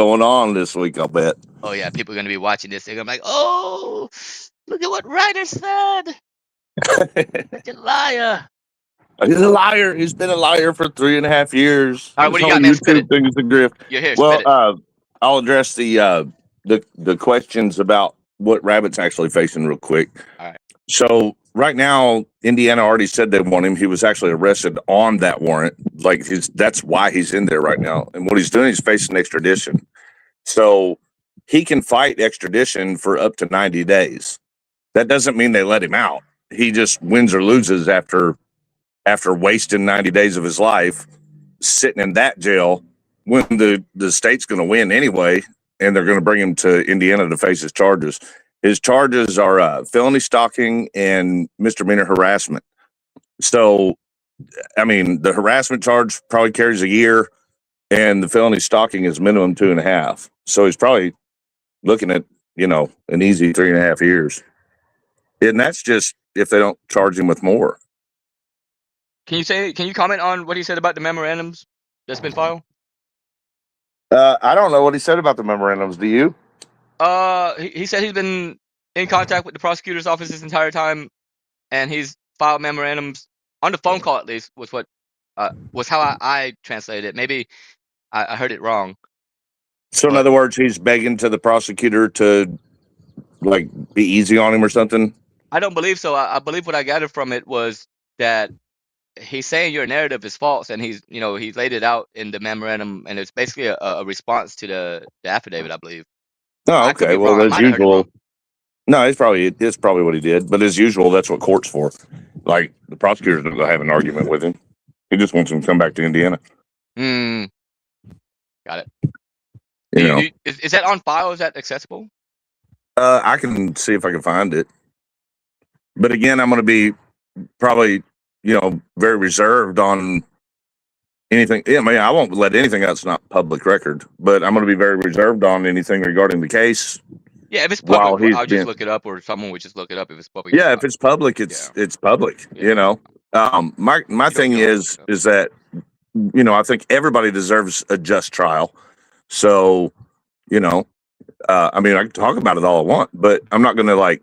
going on this week, I'll bet. Oh yeah, people are gonna be watching this thing. I'm like, oh, look at what Ryder said. Such a liar. He's a liar. He's been a liar for 3.5 years. All right, This what do you whole got, man? Spit it. YouTube thing is a grift. You're here. Well, Spit it. I'll address the questions about what Rabbit's actually facing real quick. All right. So right now, Indiana already said they want him. He was actually arrested on that warrant. Like that's why he's in there right now. And what he's doing, he's facing extradition. So he can fight extradition for up to 90 days. That doesn't mean they let him out. He just wins or loses after wasting 90 days of his life sitting in that jail when the state's going to win anyway, and they're going to bring him to Indiana to face his charges. His charges are felony stalking and misdemeanor harassment. So, I mean, the harassment charge probably carries a year, and the felony stalking is minimum 2.5. So he's probably looking at, an easy 3.5 years. And that's just if they don't charge him with more. Can you comment on what he said about the memorandums that's been filed? I don't know what he said about the memorandums. Do you? He said he's been in contact with the prosecutor's office this entire time, and he's filed memorandums on the phone call. At least was how I translated it. Maybe I heard it wrong. So in other words, he's begging to the prosecutor to be easy on him or something. I don't believe so. I believe what I gathered from it was that he's saying your narrative is false, and he's laid it out in the memorandum, and it's basically a response to the affidavit, I believe. Oh, okay. Well, as usual, no, it's probably what he did. But as usual, that's what court's for. Like the prosecutor's not going to have an argument with him. He just wants him to come back to Indiana. Got it. Is that on file? Is that accessible? I can see if I can find it. But again, I'm going to be probably, very reserved on anything. I mean, I won't let anything that's not public record, but I'm going to be very reserved on anything regarding the case. Yeah, if it's public, I'll just look it up, or someone would just look it up if it's public. Yeah, if it's public, it's public. Yeah. My thing is that I think everybody deserves a just trial. So, I mean, I can talk about it all I want, but I'm not going to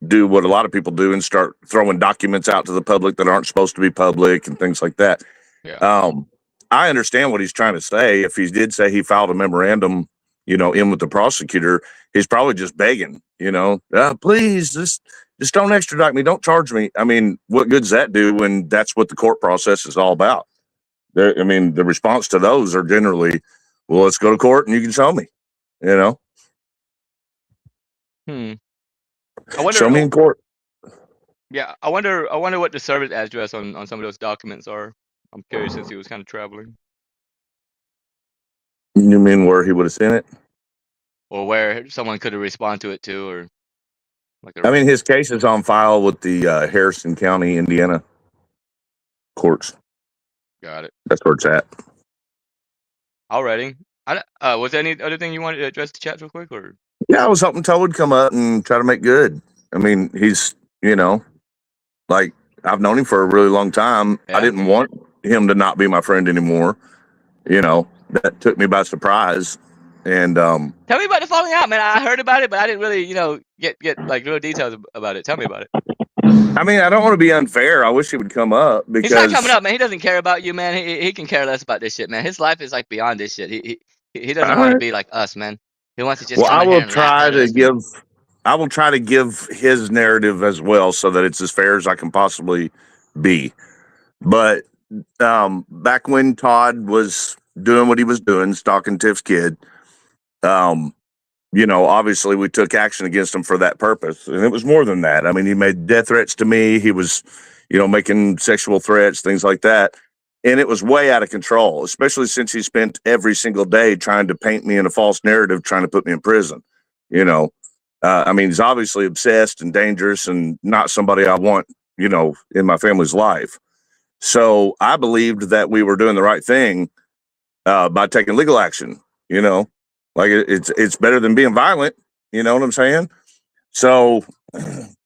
do what a lot of people do and start throwing documents out to the public that aren't supposed to be public and things like that. Yeah. I understand what he's trying to say. If he did say he filed a memorandum, in with the prosecutor, he's probably just begging, please just don't extradite me. Don't charge me. I mean, what good does that do when that's what the court process is all about? I mean, the response to those are generally, well, let's go to court and you can show me, Show me in court. Yeah, I wonder what the service address on some of those documents are. I'm curious since he was kind of traveling. You mean where he would have sent it? Or where someone could have responded to it too, or I mean, his case is on file with the Harrison County, Indiana courts. Got it. That's where it's at. Alrighty. Was there any other thing you wanted to address the chat real quick, or? Yeah, I was hoping Toad would come up and try to make good. I mean, he's, I've known him for a really long time. Yeah. I didn't want him to not be my friend anymore. That took me by surprise. And tell me about the falling out, man. I heard about it, but I didn't really, get real details about it. Tell me about it. I mean, I don't want to be unfair. I wish he would come up because he's not coming up, man. He doesn't care about you, man. He can care less about this shit, man. His life is beyond this shit. He doesn't want to be like us, man. He wants to just. Well, I will try to give his narrative as well, so that it's as fair as I can possibly be. But back when Todd was doing what he was doing, stalking Tiff's kid, obviously we took action against him for that purpose, and it was more than that. I mean, he made death threats to me. He was, making sexual threats, things like that. And it was way out of control, especially since he spent every single day trying to paint me in a false narrative, trying to put me in prison. I mean, he's obviously obsessed and dangerous and not somebody I want, in my family's life. So I believed that we were doing the right thing by taking legal action, it's better than being violent. You know what I'm saying? So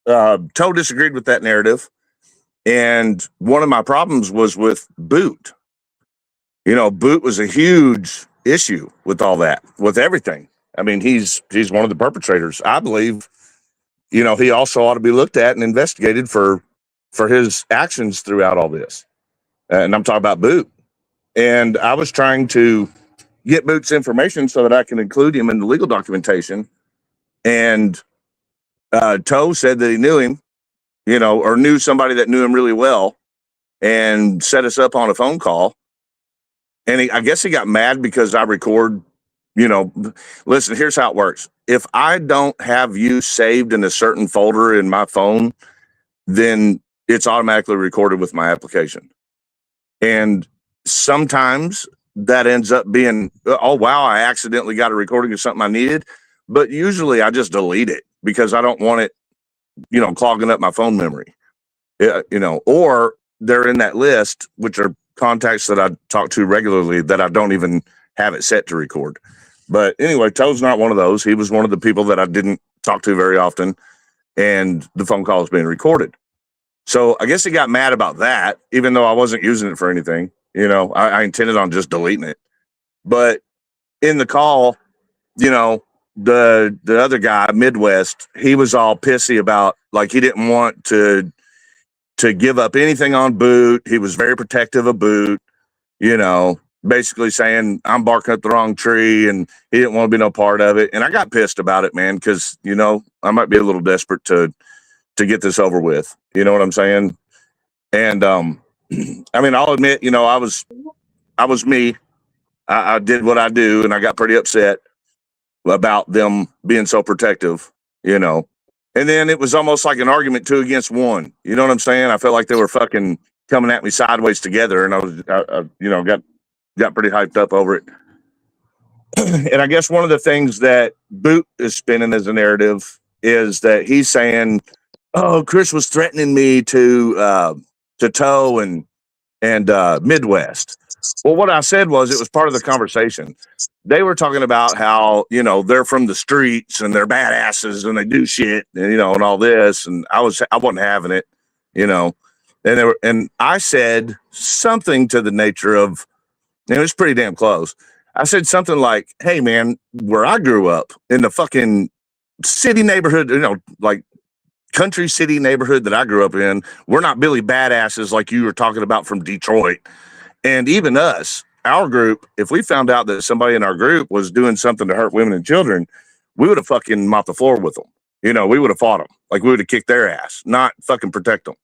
Toe disagreed with that narrative. And one of my problems was with Boot. Boot was a huge issue with all that, with everything. I mean, he's one of the perpetrators. I believe, he also ought to be looked at and investigated for his actions throughout all this. And I'm talking about Boot. And I was trying to get Boot's information so that I can include him in the legal documentation. And Toe said that he knew him, or knew somebody that knew him really well, and set us up on a phone call. And I guess he got mad because I record, listen, here's how it works. If I don't have you saved in a certain folder in my phone, then it's automatically recorded with my application. And sometimes that ends up being, oh, wow, I accidentally got a recording of something I needed. But usually I just delete it because I don't want it, clogging up my phone memory, or they're in that list, which are contacts that I talk to regularly that I don't even have it set to record. But anyway, Toad's not one of those. He was one of the people that I didn't talk to very often, and the phone call is being recorded. So I guess he got mad about that, even though I wasn't using it for anything. I intended on just deleting it. But in the call, the other guy, Midwest, he was all pissy about, like, he didn't want to give up anything on Boot. He was very protective of Boot, basically saying I'm barking up the wrong tree, and he didn't want to be no part of it. And I got pissed about it, man, because, I might be a little desperate to get this over with. You know what I'm saying? And, I mean, I'll admit, I was me. I did what I do, and I got pretty upset about them being so protective, and then it was almost like an argument 2 against 1. You know what I'm saying? I felt like they were fucking coming at me sideways together, and I got pretty hyped up over it. And I guess one of the things that Boot is spinning as a narrative is that he's saying, oh, Chris was threatening me to Toe and Midwest. Well, what I said was, it was part of the conversation. They were talking about how, they're from the streets and they're badasses and they do shit, and, and all this. And I wasn't having it, and I said something to the nature of, and it was pretty damn close. I said something like, hey man, where I grew up in the fucking city neighborhood, like country city neighborhood that I grew up in, we're not Billy badasses like you were talking about from Detroit. And even us, our group, if we found out that somebody in our group was doing something to hurt women and children, we would have fucking mopped the floor with them. We would have fought them. Like, we would have kicked their ass, not fucking protect them.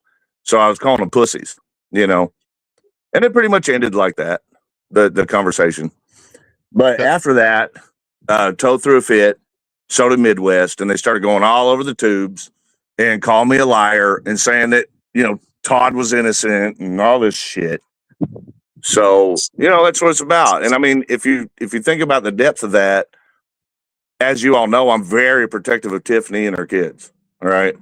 So I was calling them pussies, and it pretty much ended like that, the conversation. But after that, Toe threw a fit, so did Midwest, and they started going all over the tubes and calling me a liar and saying that, Todd was innocent and all this shit. So, that's what it's about. And I mean, if you think about the depth of that, as you all know, I'm very protective of Tiffany and her kids. All right.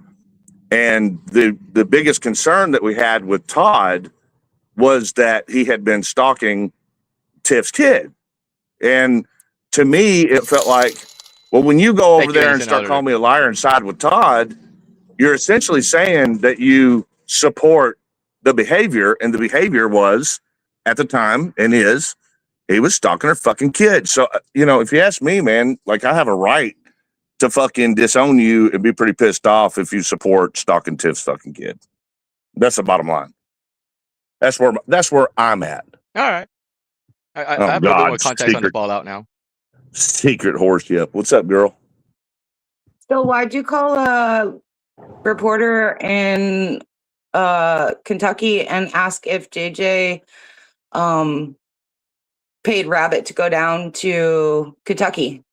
And the biggest concern that we had with Todd was that he had been stalking Tiff's kid. And to me, it felt like, well, when you go over there and start calling me a liar and side with Todd, you're essentially saying that you support the behavior, and the behavior was, at the time, and he was stalking her fucking kid. So, if you ask me, man, like, I have a right to fucking disown you and be pretty pissed off if you support stalking Tiff's fucking kid. That's the bottom line. That's where I'm at. All right. I have a little bit more context on the Fallout now. Secret horseship. What's up, girl? So why'd you call a reporter in Kentucky and ask if JJ paid Rabbit to go down to Kentucky?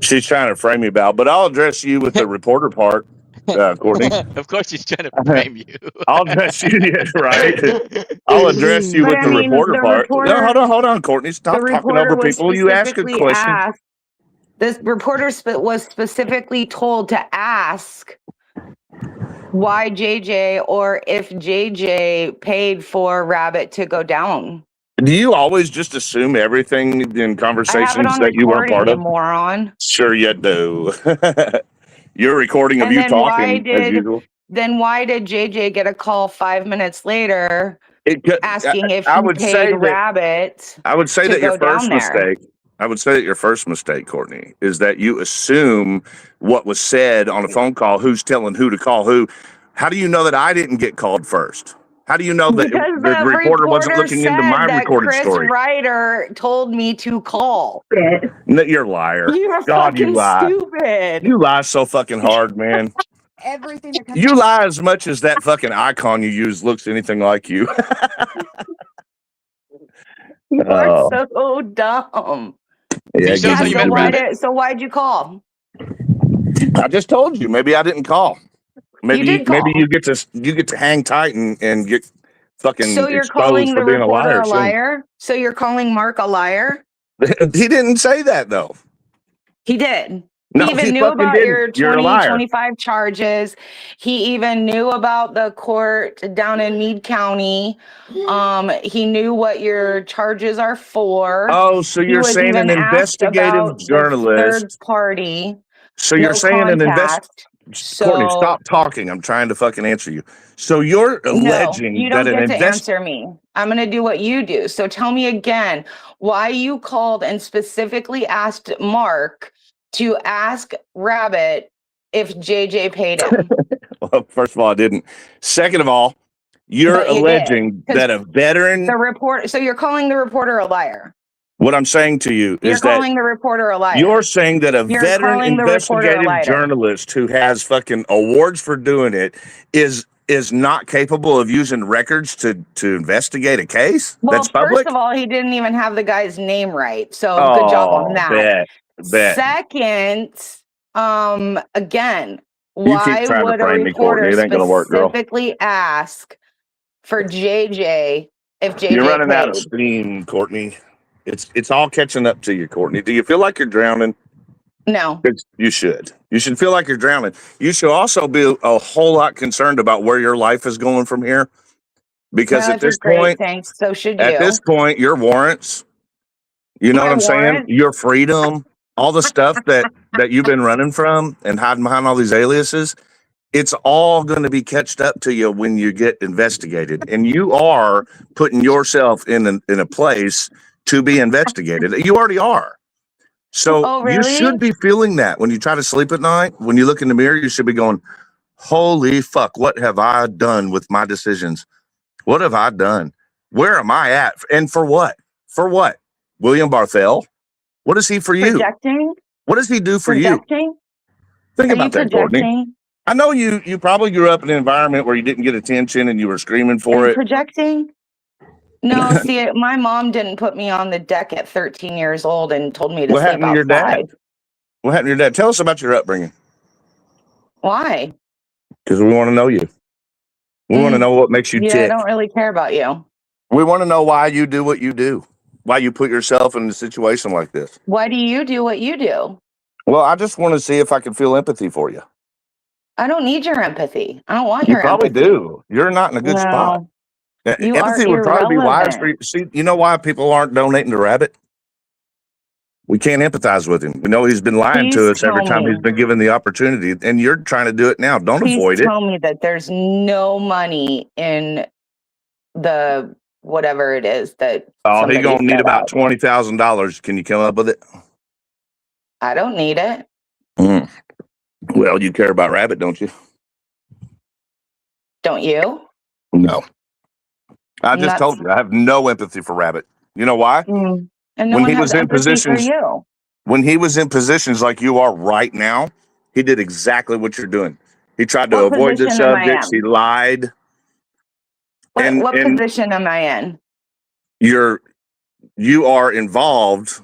She's trying to frame me about, but I'll address you with the reporter part, Courtney. Of course she's trying to frame you. I'll address you, right? I'll address you with the reporter part. No, hold on, Courtney. Stop talking over people. You ask a question. This reporter was specifically told to ask why JJ, or if JJ paid for Rabbit to go down. Do you always just assume everything in conversations that you weren't part of? Moron. Sure you do. You're recording of you talking as usual. Then why did JJ get a call 5 minutes later asking if I he would paid say that Rabbit. I would say to that your go down first there. mistake. I would say that your first mistake, Courtney, is that you assume what was said on a phone call. Who's telling who to call who? How do you know that I didn't get called first? How do you know that Because the the reporter wasn't reporter looking into said my that recorded Chris story? Reitard told me to call. No, you're a liar. You're God, you fucking lie. stupid. You lie so fucking hard, man. Everything that comes You lie as much as that fucking icon you use looks anything like you. You are Oh. so dumb. Yeah, You showed how you met Rabbit. So why'd you call? I just told you. Maybe I didn't call. Maybe did call. maybe you get to hang tight and get fucking So you're exposed calling for the being reporter a soon. liar? So you're calling Mark a liar? He didn't say that though. He did. No, He even he knew fucking about didn't. your You're a liar. 2025 charges. He even knew about the court down in Meade County. He knew what your charges are for. Oh, so He you're was saying an even asked investigative about the journalist. third party. So you're No saying an contact. Courtney, So stop talking. I'm trying to fucking answer you. So you're no, alleging you that don't an get to answer me. I'm going to do what you do. So tell me again why you called and specifically asked Mark to ask Rabbit if JJ paid him. Well, first of all, I didn't. Second of all, you're But you alleging did, 'cause that a veteran. The report. So you're calling the reporter a liar. What I'm saying to you You're is that calling the reporter a liar. you're saying that a You're veteran calling the reporter a investigative liar. journalist who has fucking awards for doing it is not capable of using records to investigate a case Well, that's public. first of all, he didn't even have the guy's name right. So good job on that. Bet. Second, again, You keep why trying to would a frame me, Courtney. reporter It ain't gonna work, girl. specifically ask for JJ if JJ You're running paid? out of steam, Courtney. It's all catching up to you, Courtney. Do you feel like you're drowning? No. You should. You should feel like you're drowning. You should also be a whole lot concerned about where your life is going from here. Because No, at this great, point, thanks. So should you. at this point, your warrants, you know My what I'm saying? warrants? Your freedom, all the stuff that you've been running from and hiding behind all these aliases, it's all going to be catched up to you when you get investigated. And you are putting yourself in a place to be investigated. You already are. So Oh, you really? should be feeling that when you try to sleep at night. When you look in the mirror, you should be going, holy fuck, what have I done with my decisions? What have I done? Where am I at? And for what? For what? William Barthel? What is he for you? Projecting? What does he do for Projecting? you? Think Are about you that, Courtney. projecting? I know you probably grew up in an environment where you didn't get attention and you were screaming for it. Projecting? No, see, my mom didn't put me on the deck at 13 years old and told me to What sleep happened to your outside. dad? What happened to your dad? Tell us about your upbringing. Why? Because we want to know you. We want to know what makes you Yeah, I tick. don't really care about you. We want to know why you do what you do. Why you put yourself in a situation like this. Why do you do what you do? Well, I just want to see if I can feel empathy for you. I don't need your empathy. I don't want You your probably empathy. do. You're not in a good spot. You Empathy are would probably be wise irrelevant. for you. See, you know why people aren't donating to Rabbit? We can't empathize with him. We know he's been lying to Please us every tell time me. he's been given the opportunity, and you're trying to do it now. Don't Please avoid it. tell me that there's no money in the whatever it is that. Oh, he's somebody gonna need set about up. $20,000. Can you come up with it? I don't need it. Well, you care about Rabbit, don't you? Don't you? No. I just That's- told you I have no empathy for Rabbit. You know why? And no When one he has was in empathy positions- for you. When he was in positions like you are right now, he did exactly what you're doing. He tried to What avoid the position am I subjects. in? He lied. What and- position am I in? You are involved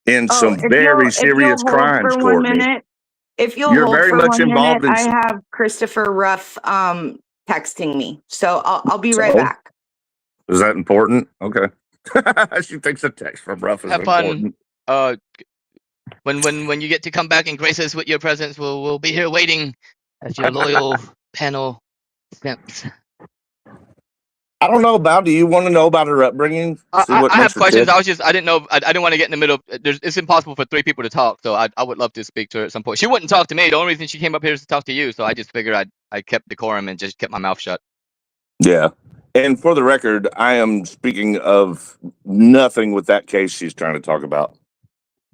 in some very serious crimes, Courtney. If you'll You're hold very for much 1 involved minute, in- I have Christopher Ruff texting me, so I'll be right So? back. Is that important? Okay. She thinks a text from Ruff is Have fun. important. When you get to come back and grace us with your presence, we'll be here waiting as your loyal panel simps. I don't know about. Do you want to know about her upbringing? See what I makes have her questions. tick? I didn't know. I didn't want to get in the middle. It's impossible for 3 people to talk, so I would love to speak to her at some point. She wouldn't talk to me. The only reason she came up here is to talk to you. So I just figured I kept decorum and just kept my mouth shut. Yeah. And for the record, I am speaking of nothing with that case she's trying to talk about.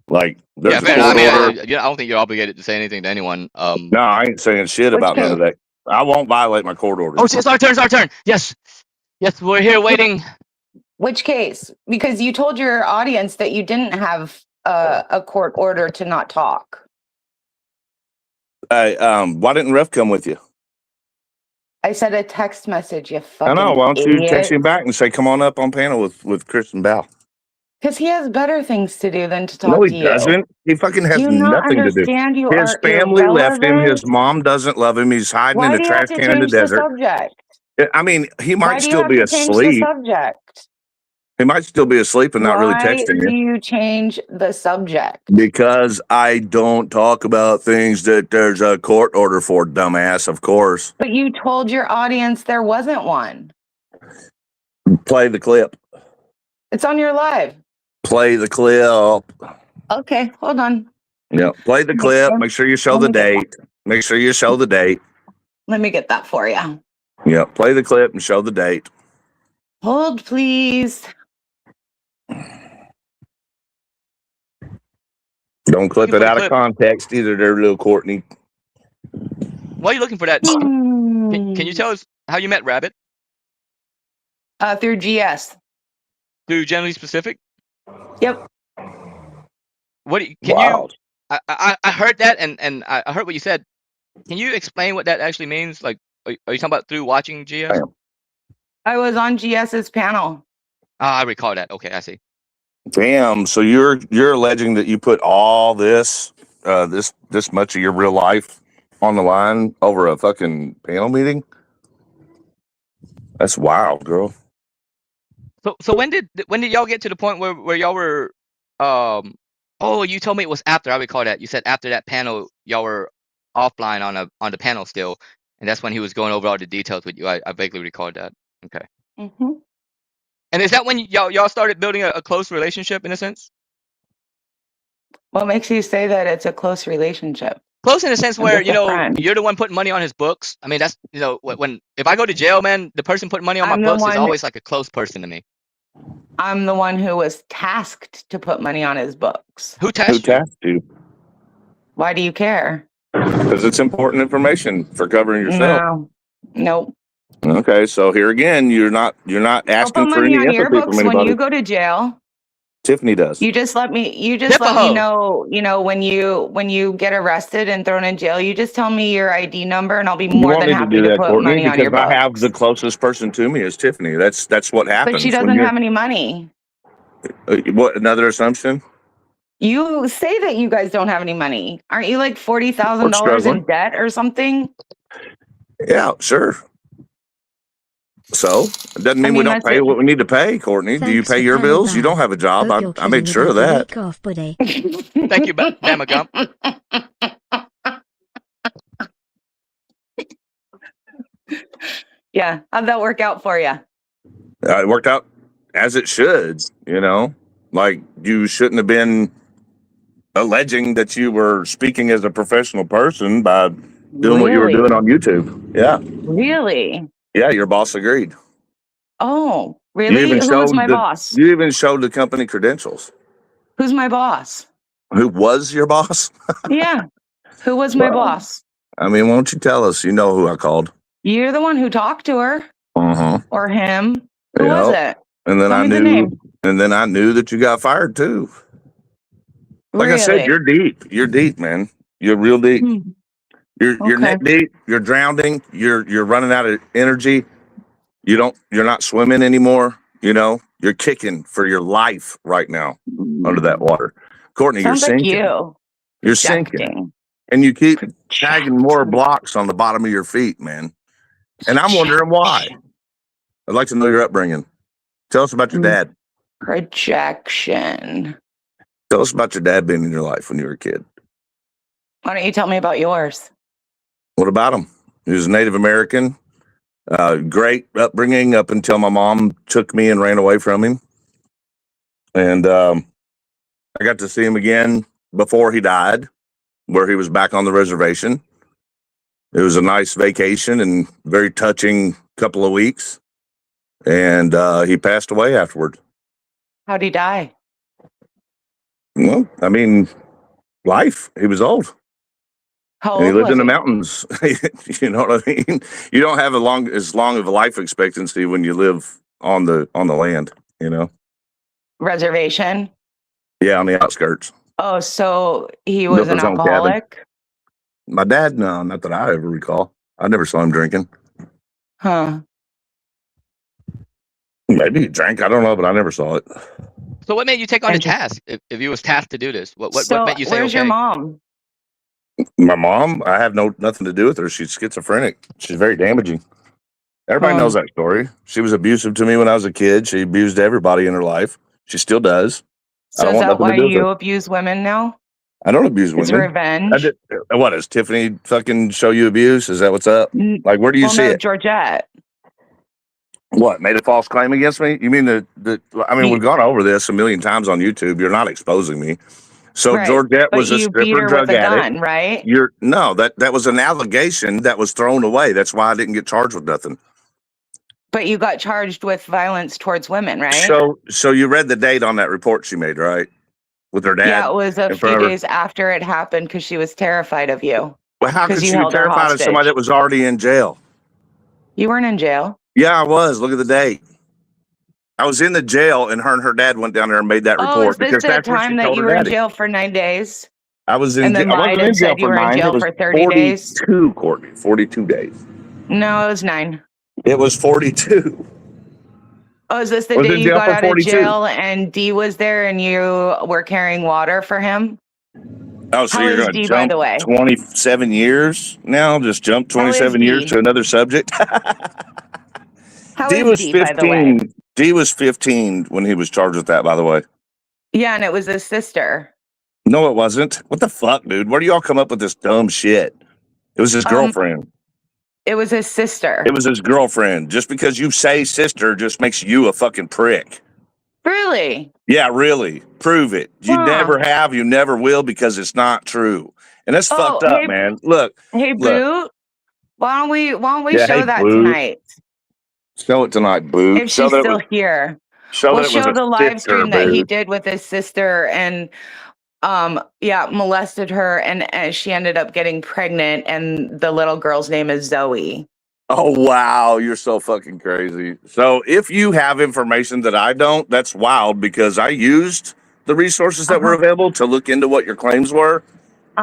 Like, there's Yeah, a fair court enough. I mean, order. I don't think you're obligated to say anything to anyone. No, I ain't saying shit Which about none of case? that. I won't violate my court order. Oh, it's our turn. It's our turn. Yes. Yes, we're here waiting. Which case? Because you told your audience that you didn't have a court order to not talk. Why didn't Ref come with you? I said a text message, you I fucking know. Why don't you text idiot. him back and say, come on up on panel with Chris and Val? Because he has better things to do than to talk No, he to you. doesn't. He fucking has Do you not nothing to do. understand you His are family left him. irrelevant? His mom doesn't love him. He's hiding in Why the do you have trash to can in the change the desert. subject? I mean, he Why might do you still have be to change the asleep. subject? He might still be asleep and not really Why texting do you. you change the subject? Because I don't talk about things that there's a court order for, dumbass, of course. But you told your audience there wasn't one. Play the clip. It's on your live. Play the clip. Okay, hold on. Yeah, play the clip. Make sure you show the Let me get date. Make sure you show the date. Let me get that for you. Yeah, play the clip and show the date. Hold, please. Don't clip Looking it for the out of clip. context either there, little Courtney. Why are you looking for that? Can you tell us how you met Rabbit? Through GS. Through Generally Specific? Yep. What can Wow. you? I heard that and I heard what you said. Can you explain what that actually means? Like, are you talking about through watching GS? I was on GS's panel. Ah, I recall that. Okay, I see. Damn. So you're alleging that you put all this this much of your real life on the line over a fucking panel meeting? That's wild, girl. So when did y'all get to the point where y'all were oh, you told me it was after. I recall that. You said after that panel y'all were offline on the panel still, and that's when he was going over all the details with you. I vaguely recall that. Okay. Mm-hmm. And is that when y'all started building a close relationship in a sense? What makes you say that it's a close relationship? Close in a sense I'm where, just a friend. you're the one putting money on his books. I mean, that's, when if I go to jail, man, the person putting money on my I'm the books is one- always like a close person to me. I'm the one who was tasked to put money on his books. Who Who tasked you? tasked you? Why do you care? Because it's important information for covering yourself. No. Nope. Okay, so here again, you're not I'll asking put for money any on your empathy from books when anybody. you go to jail. Tiffany does. You just let me Hippo. know, when you get arrested and thrown in jail, you just tell me your ID number and I'll be You more won't than need to happy do to that, put Courtney, money on your because I have books. the closest person to me is Tiffany. That's what happens. But she when doesn't you're- have any money. What, another assumption? You say that you guys don't have any money. Aren't you like $40,000 struggling. in debt or something? Yeah, sure. So it doesn't mean we don't that's pay it. what we need to pay, Courtney. Do you Thanks pay for your coming bills? You by. don't have a job. Hope you're I made kidding sure of about the that. week off, buddy. Thank you, Bama Gump. Yeah. How'd that work out for you? It worked out as it should, like you shouldn't have been alleging that you were speaking as a professional person by doing what you were doing on YouTube. Yeah. Really? Yeah. Your boss agreed. Oh, You really? even Who was showed my boss? You even showed the company credentials. Who's my boss? Who was your boss? Yeah. Who was my Well, boss? I mean, why don't you tell us? You know who I called. You're the one who talked to her Uh-huh. or him. Who was it? And then Tell I me the knew name. and then I knew that you got fired too. Like I said, Really? you're deep. You're deep, man. You're real deep. Hmm. You're Okay. neck deep. You're drowning. You're running out of energy. You're not swimming anymore. You're kicking for your life right now under that water. Courtney, Sounds you're like sinking. you. You're sinking. Projecting. And you keep tagging more blocks on the bottom of your feet, man. And I'm wondering why. I'd like to know your upbringing. Tell us about your dad. Projection. Tell us about your dad being in your life when you were a kid. Why don't you tell me about yours? What about him? He was Native American. Great upbringing up until my mom took me and ran away from him. And I got to see him again before he died, where he was back on the reservation. It was a nice vacation and very touching couple of weeks. and he passed away afterward. How'd he die? Well, I mean, life. He was old. How And he old lived was in the he? mountains. You know what I mean? You don't have as long of a life expectancy when you live on the land, you know? Reservation? Yeah, on the outskirts. Oh, so he Built was an his own cabin. alcoholic? My dad, no, not that I ever recall. I never saw him drinking. Huh. Maybe he drank, I don't know, but I never saw it. So what made you take on the Interesting. task if you was tasked to do this? What So made you say where's your okay? mom? My mom, I have nothing to do with her. She's schizophrenic. She's very damaging. Everybody Huh. knows that story. She was abusive to me when I was a kid. She abused everybody in her life. She still does. I So don't is want that nothing to why do with you her. abuse women now? I don't abuse It's women. revenge? What, does Tiffany fucking show you abuse? Is that what's up? Like, where do you Well, see no, it? Georgette. What, made a false claim against me? You mean I mean, we've gone over this a million times on YouTube. You're not exposing me. So Right. Georgette But was a you beat stripper her drug with a addict. gun, right? No, that was an allegation that was thrown away. That's why I didn't get charged with nothing. But you got charged with violence towards women, right? So you read the date on that report she made, right? With her dad. Yeah, it was a in few front of her. days after it happened because she was terrified of you. Well, how could 'Cause she you be held her terrified of somebody hostage. that was already in jail? You weren't in jail. Yeah, I was. Look at the date. I was in the jail, and her dad went down there and made that Oh, is report this because the that's what she time that told you her were in daddy. jail for 9 days? I was in. And then I wasn't lied in and jail said you for were in 9. jail It was for 30 days? 42, Courtney. 42 days. No, it was 9. It was 42. Oh, is this the I was day in you jail got for out of 42. jail and Dee was there and you were carrying water for him? Oh, so How you're is going to Dee, by jump the way? 27 years now? Just jump How is 27 years Dee? to another subject? How Dee is was Dee, by the way? 15. Dee was 15 when he was charged with that, by the way. Yeah, and it was his sister. No, it wasn't. What the fuck, dude? Where do y'all come up with this dumb shit? It was his girlfriend. It was his sister. It was his girlfriend. Just because you say sister just makes you a fucking prick. Really? Yeah, really. Prove it. You Huh. never have. You never will because it's not true. And that's fucked up, hey, man. Look. Hey, Boot. Why don't we Yeah, show hey, that Boot. tonight? Show it tonight, Boo. If she's still here. Show We'll that it was show a the live sister, stream that he Boo. did with his sister and molested her and she ended up getting pregnant and the little girl's name is Zoe. Oh, wow. You're so fucking crazy. So if you have information that I don't, that's wild because I used the resources that were available to look into what your claims were.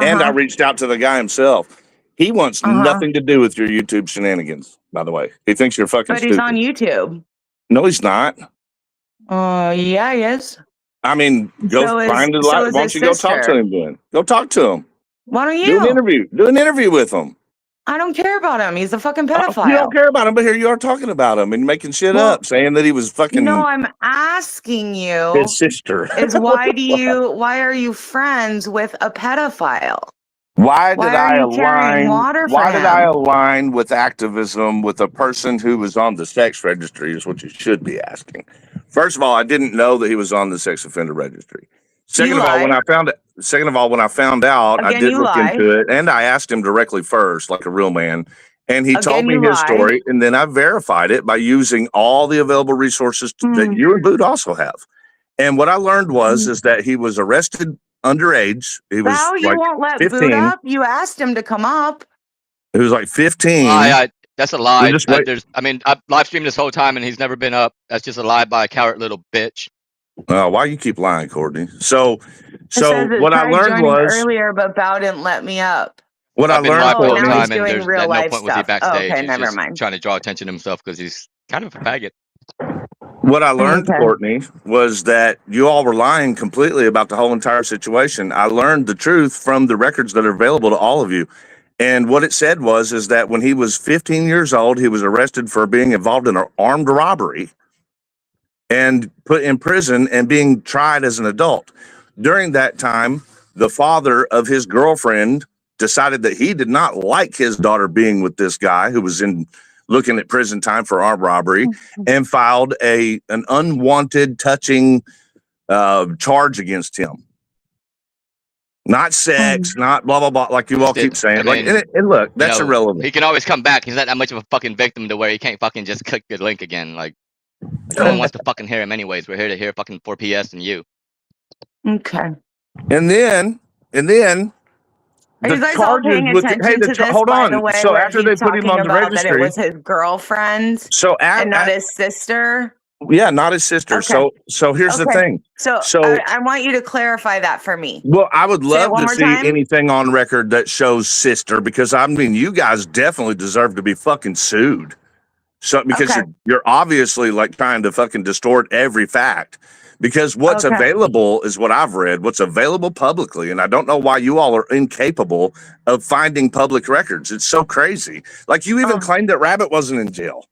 And I reached out to the guy himself. He wants nothing to do with your YouTube shenanigans, by the way. He thinks you're fucking stupid. But he's on YouTube. No, he's not. Yeah, he is. I mean, go find the light. Why don't you go talk to him then? Go talk to him. Why don't you? Do an interview. Do an interview with him. I don't care about him. He's a fucking pedophile. You don't care about him, but here you are talking about him and making shit up, saying that he was fucking. No, I'm asking you. His sister. Is why are you friends with a pedophile? Why did I align with activism with a person who was on the sex registry is what you should be asking. First of all, I didn't know that he was on the sex offender registry. Second of all, when I found out, I did look into it and I asked him directly first, like a real man. And he told me his story, and then I verified it by using all the available resources that you and Boot also have. And what I learned is that he was arrested underage. He was you won't let 15. Boot up? You asked him to come up. He was like 15. That's a lie. I've live streamed this whole time and he's never been up. That's just a lie by a coward little bitch. Why you keep lying, Courtney? So what I learned earlier, but Bao didn't let me up. What I've been I live learned, all the time, doing and real at no life point was he stuff. backstage. Okay, He's never just mind. trying to draw attention to himself because he's kind of a faggot. What I learned, Courtney, was that you all were lying completely about the whole entire situation. I learned the truth from the records that are available to all of you. And what it said is that when he was 15 years old, he was arrested for being involved in an armed robbery and put in prison and being tried as an adult. During that time, the father of his girlfriend decided that he did not like his daughter being with this guy who was looking at prison time for armed robbery and filed an unwanted touching charge against him. Not sex, not blah, blah, blah, like you all keep saying. And look, that's irrelevant. He can always come back. He's not that much of a fucking victim to where he can't fucking just click the link again. Like, Like, no one wants to fucking hear him anyways. We're here to hear fucking 4PS and you. Okay. And then Are the you guys all charges paying with attention to this, hold by on. the way, So where after they he's put him talking on the about that it registry, was his girlfriend so and not his sister? yeah, not his sister. Okay. So here's the Okay. thing. So So I want you to clarify that for me. well, I would Say it love one to more see time. anything on record that shows sister, because I mean, you guys definitely deserve to be fucking sued. So because Okay. you're obviously like trying to fucking distort every fact. Because what's Okay. available is what I've read, what's available publicly, and I don't know why you all are incapable of finding public records. It's so crazy. Like you even claimed that Rabbit wasn't in jail.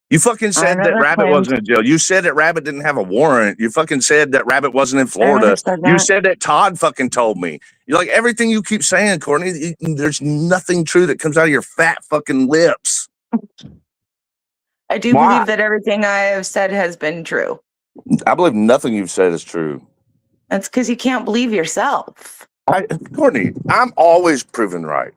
You fucking said that Rabbit wasn't in jail. You said that Rabbit didn't have a warrant. You fucking said that Rabbit wasn't in Florida. You said that Todd fucking told me. You're like, everything you keep saying, Courtney, there's nothing true that comes out of your fat fucking lips. I do believe that everything I have said has been true. I believe nothing you've said is true. That's because you can't believe yourself. Courtney, I'm always proven right.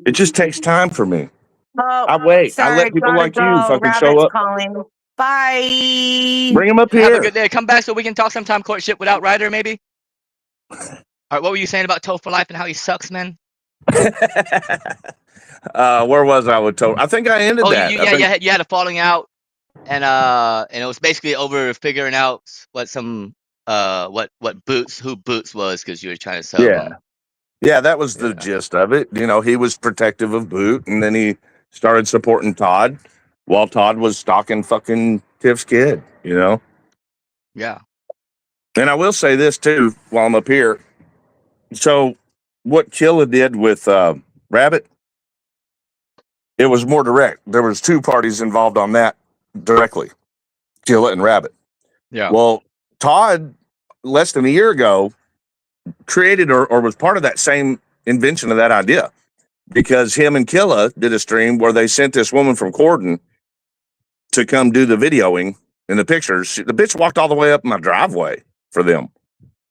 It just takes time for me. Oh, I wait. sorry, I let people gotta like you go. fucking Rabbit's show up. calling. Bye. Bring him up Have a here. good day. Come back so we can talk sometime courtship without Ryder, maybe. All right, what were you saying about Toe for Life and how he sucks, man? Where was I with Toe? I think I ended that. You had a falling out, and it was basically over figuring out what who Boots was because you were trying to sell him. Yeah, that was the gist of it. You know, he was protective of Boot, and then he started supporting Todd while Todd was stalking fucking Tiff's kid, you know? Yeah. And I will say this too while I'm up here. So what Killa did with Rabbit, it was more direct. There was two parties involved on that directly, Killa and Rabbit. Yeah. Well, Todd, less than a year ago, created or was part of that same invention of that idea, because him and Killa did a stream where they sent this woman from Corden to come do the videoing and the pictures. The bitch walked all the way up my driveway for them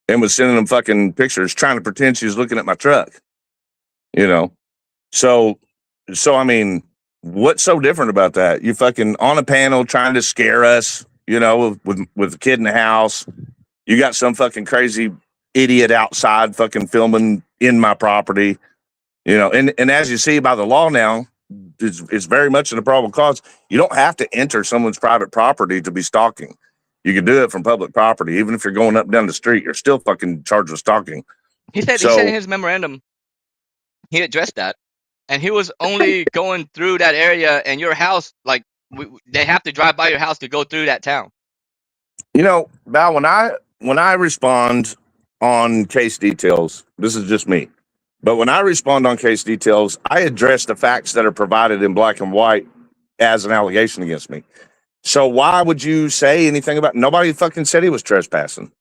and was sending them fucking pictures, trying to pretend she was looking at my truck, you know? So I mean, what's so different about that? You fucking on a panel trying to scare us, you know, with a kid in the house. You got some fucking crazy idiot outside fucking filming in my property, you know, and as you see by the law now, it's very much an probable cause. You don't have to enter someone's private property to be stalking. You can do it from public property. Even if you're going up and down the street, you're still fucking charged with stalking. He said in his memorandum, he addressed that, and he was only going through that area and your house. Like they have to drive by your house to go through that town. You know, Val, when I respond on case details, this is just me, but when I respond on case details, I address the facts that are provided in black and white as an allegation against me. So why would you say anything about, nobody fucking said he was trespassing?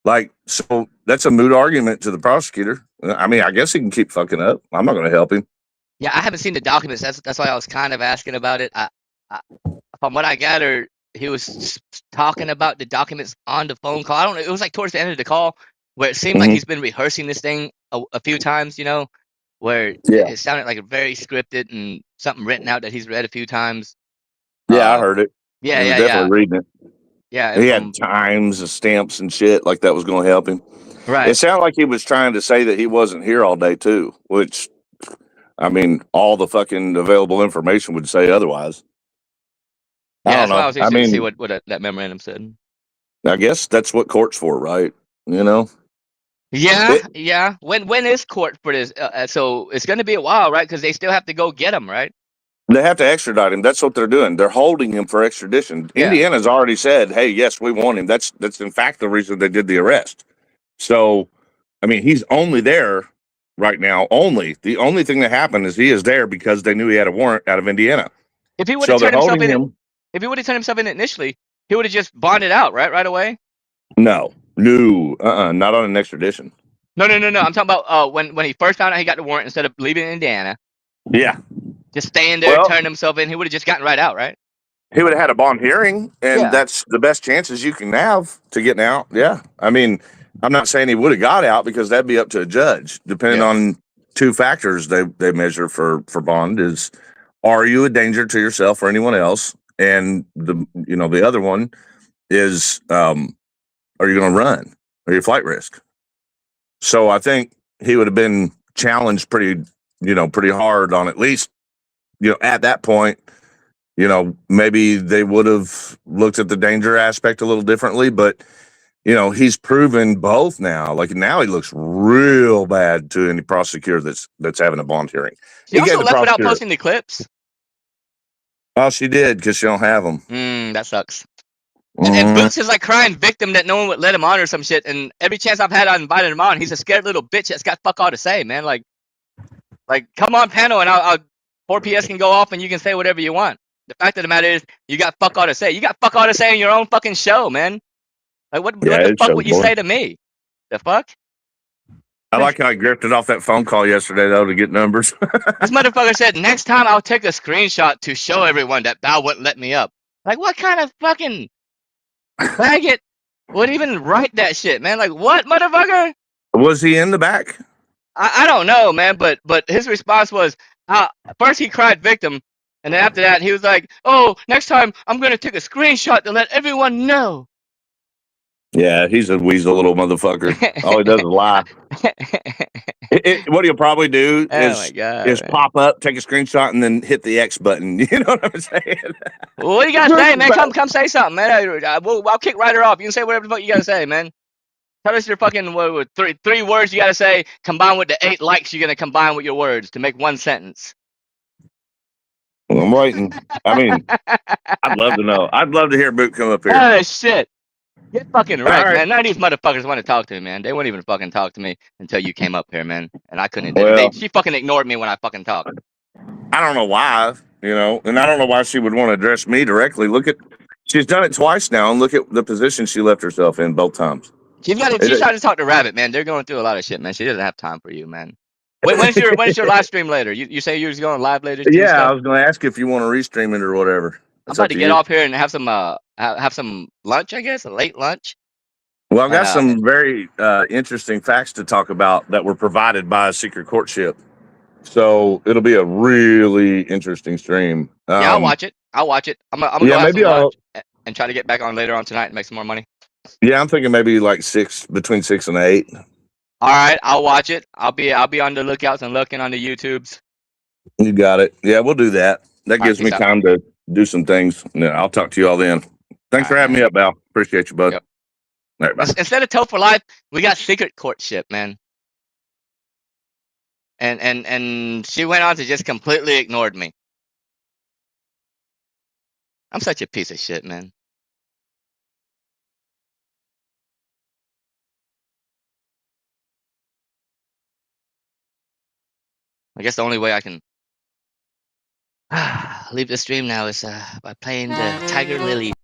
Like, so that's a moot argument to the prosecutor. I mean, I guess he can keep fucking up. I'm not going to help him. Yeah, I haven't seen the documents. That's why I was kind of asking about it. I from what I gathered, he was talking about the documents on the phone call. I don't know. It was like towards the end of the call where it seemed like he's been rehearsing this thing a few times, you know, where it sounded like very scripted and something written out that he's read a few times. Yeah, I heard it. Yeah, he was definitely reading it. Yeah, he had times and stamps and shit like that was going to help him. Right. It sounded like he was trying to say that he wasn't here all day too, which, I mean, all the fucking available information would say otherwise. Yeah, I don't that's know. why I was interested to see what that memorandum said. I guess that's what court's for, right? You know? Yeah. When is court for this? So it's going to be a while, right? Because they still have to go get him, right? They have to extradite him. That's what they're doing. They're holding him for extradition. Yeah. Indiana's already said, "Hey, yes, we want him." That's in fact the reason they did the arrest. So, I mean, he's only there right now. The only thing that happened is he is there because they knew he had a warrant out of Indiana. If he would have turned himself in initially, he would have just bonded out, right away. No, not on an extradition. No. I'm talking about when he first found out he got the warrant, instead of leaving Indiana. Yeah. Just staying there, turning himself in, he would have just gotten right out, right? He would have had a bond hearing, and that's the best chances you can have to getting out. Yeah. I mean, I'm not saying he would have got out, because that'd be up to a judge, depending on two factors they measure for bond is, are you a danger to yourself or anyone else? and the other one is, are you going to run? Are you flight risk? So I think he would have been challenged pretty hard on, at least, at that point, maybe they would have looked at the danger aspect a little differently, but he's proven both now. Like, now he looks real bad to any prosecutor that's having a bond hearing. She He gave also the left without prosecutor- posting the clips. Oh, she did, because she don't have them. That sucks. And Mm, Boots is like crying victim that no one would let him on or some shit. And every chance I've had, I invited him on. He's a scared little bitch that's got fuck all to say, man. Like come on panel, and I'll 4 PS can go off and you can say whatever you want. The fact of the matter is, you got fuck all to say. You got fuck all to say in your own fucking show, man. Like what Yeah, the it's fuck so would you boring. say to me? The fuck? I like how I grifted off that phone call yesterday, though, to get numbers. This motherfucker said, next time I'll take a screenshot to show everyone that Val wouldn't let me up. Like, what kind of fucking faggot would even write that shit, man? Like, what, motherfucker? Was he in the back? I don't know, man, but his response was, first he cried victim, and then after that he was like, oh, next time I'm going to take a screenshot to let everyone know. Yeah, he's a weasel little motherfucker. All he does is lie. What he'll probably do Oh my God, is man. pop up, take a screenshot, and then hit the X button. You know what I'm saying? Well, what do you got to say, man? Come say something, man. I'll kick Ryder off. You can say whatever the fuck you got to say, man. Tell us your fucking three words you got to say combined with the 8 likes you're going to combine with your words to make one sentence. Well, I'm waiting. I mean, I'd love to know. I'd love to hear Boot come up here. Oh, shit. Get fucking right, right. man. None of these motherfuckers want to talk to me, man. They wouldn't even fucking talk to me until you came up here, man. And I couldn't. Well- She fucking ignored me when I fucking talked. I don't know why, and I don't know why she would want to address me directly. She's done it twice now, and look at the position she left herself in both times. She's trying to talk to Rabbit, man. They're going through a lot of shit, man. She doesn't have time for you, man. When's your live stream later? You say you're going live later? Tuesday? Yeah, I was going to ask if you want to restream it or whatever. I'm about to get off here and have some lunch, I guess, a late lunch. Well, I've got some very interesting facts to talk about that were provided by a secret courtship. So it'll be a really interesting stream. Yeah, I'll watch it. I'm gonna go have some lunch and try to get back on later on tonight and make some more money. Yeah, I'm thinking maybe like between 6 and 8. All right, I'll watch it. I'll be on the lookouts and looking on the YouTubes. You got it. Yeah, we'll do that. That gives me time to do some things. Yeah, I'll talk to you all then. Thanks for having me up, Val. Appreciate you, bud. Yep. All right, bye. Instead of Toe for Life, we got secret courtship, man. And she went on to just completely ignored me. I'm such a piece of shit, man. I guess the only way I can leave the stream now is by playing the Tiger Lily.